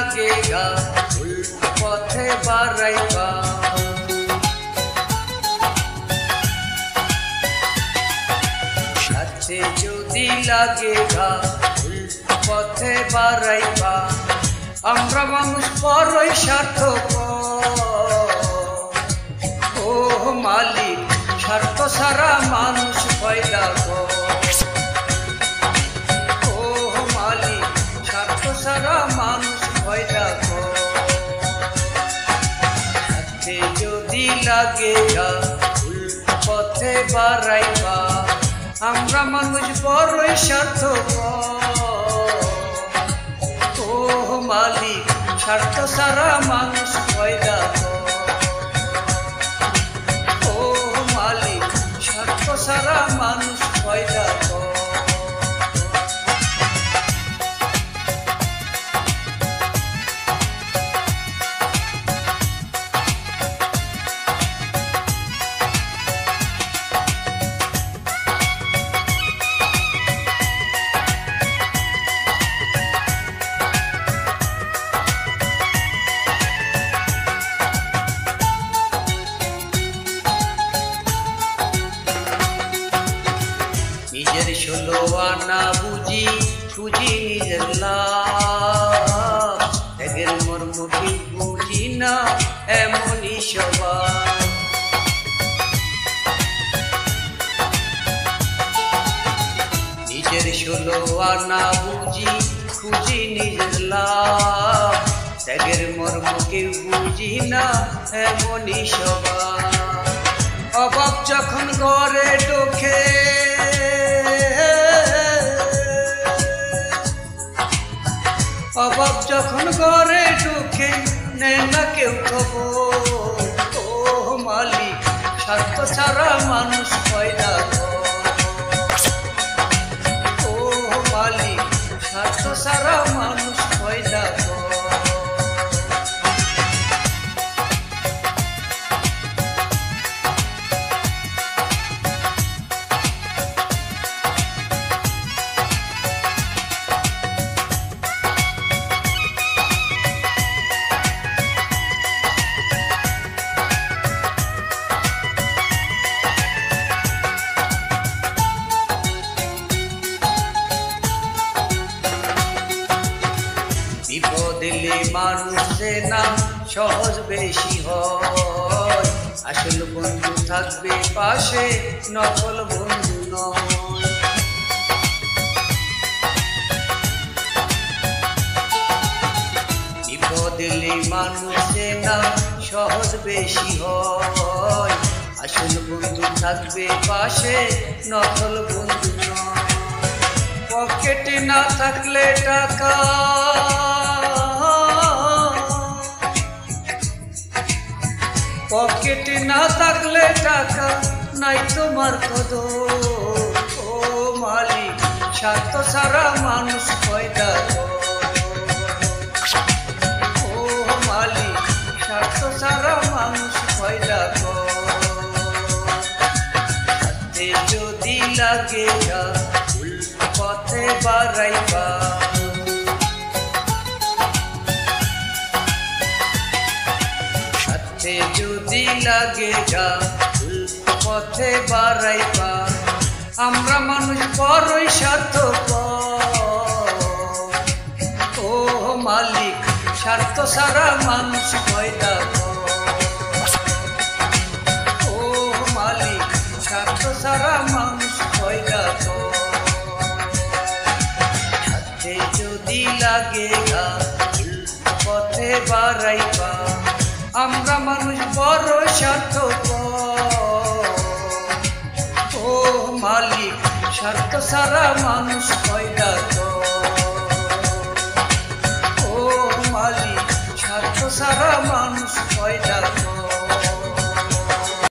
লাগেগা উল্টো পথে বাড়াইবা। সাথে যদি লাগেগা উল্টো পথে বাড়াইবা। আমরা মানুষ বড়ই স্বার্থপর, ও মালিক স্বার্থ ছাড়া মানুষ পয়দা কর। ও মালিক স্বার্থ ছাড়া মানুষ পয়দা কর। সাথে যদি লাগেগা উল্টো পথে বাড়াইবা। আমরা মানুষ বড়ই স্বার্থপর, ও মালিক স্বার্থ ছাড়া মানুষ পয়দা কর। ও মালিক স্বার্থ ছাড়া মানুষ পয়দা কর। নিজের 16 আনা বুঝি খুঁজি নিজের লাভ। ত্যাগের মর্ম কি বুঝি না এমনই স্বভাব। নিজের 16 আনা বুঝি খুঁজি নিজের লাভ। ত্যাগের মর্ম কি বুঝি না এমনই স্বভাব। অভাব যখন ঘরে ঢোকে, অভাব যখন ঘরে ঢুকে নেয় না কেউ খবর। ও মালিক স্বার্থ ছাড়া মানুষ পয়দা কর। ও মালিক স্বার্থ ছাড়া মানুষ পয়দা কর। বিপদ এলে মানুষের নাম সহজ বেশি হয়। আসল বন্ধু থাকবে পাশে, নকল বন্ধু নয়। বিপদ এলে মানুষের নাম সহজ বেশি হয়। আসল বন্ধু থাকবে পাশে, নকল বন্ধু নয়। পকেটে না থাকলে টাকা, পকেটে না থাকলে টাকা নাই তোমার কদর। ও মালিক স্বার্থ ছাড়া মানুষ পয়দা কর। ও মালিক স্বার্থ ছাড়া মানুষ পয়দা কর। সাথে যদি লাগেগা উল্টো পথে বাড়াইবা। সাথে যদি লাগেগা উল্টো পথে বাড়াইবা। আমরা মানুষ বড়ই স্বার্থপর, ও মালিক স্বার্থ ছাড়া মানুষ পয়দা কর। ও মালিক স্বার্থ ছাড়া মানুষ পয়দা কর। সাথে যদি লাগেগা উল্টো পথে বাড়াইবা। আমরা মানুষ বড় স্বার্থপর, ও মালিক স্বার্থ ছাড়া মানুষ পয়দা কর। ও মালিক স্বার্থ ছাড়া মানুষ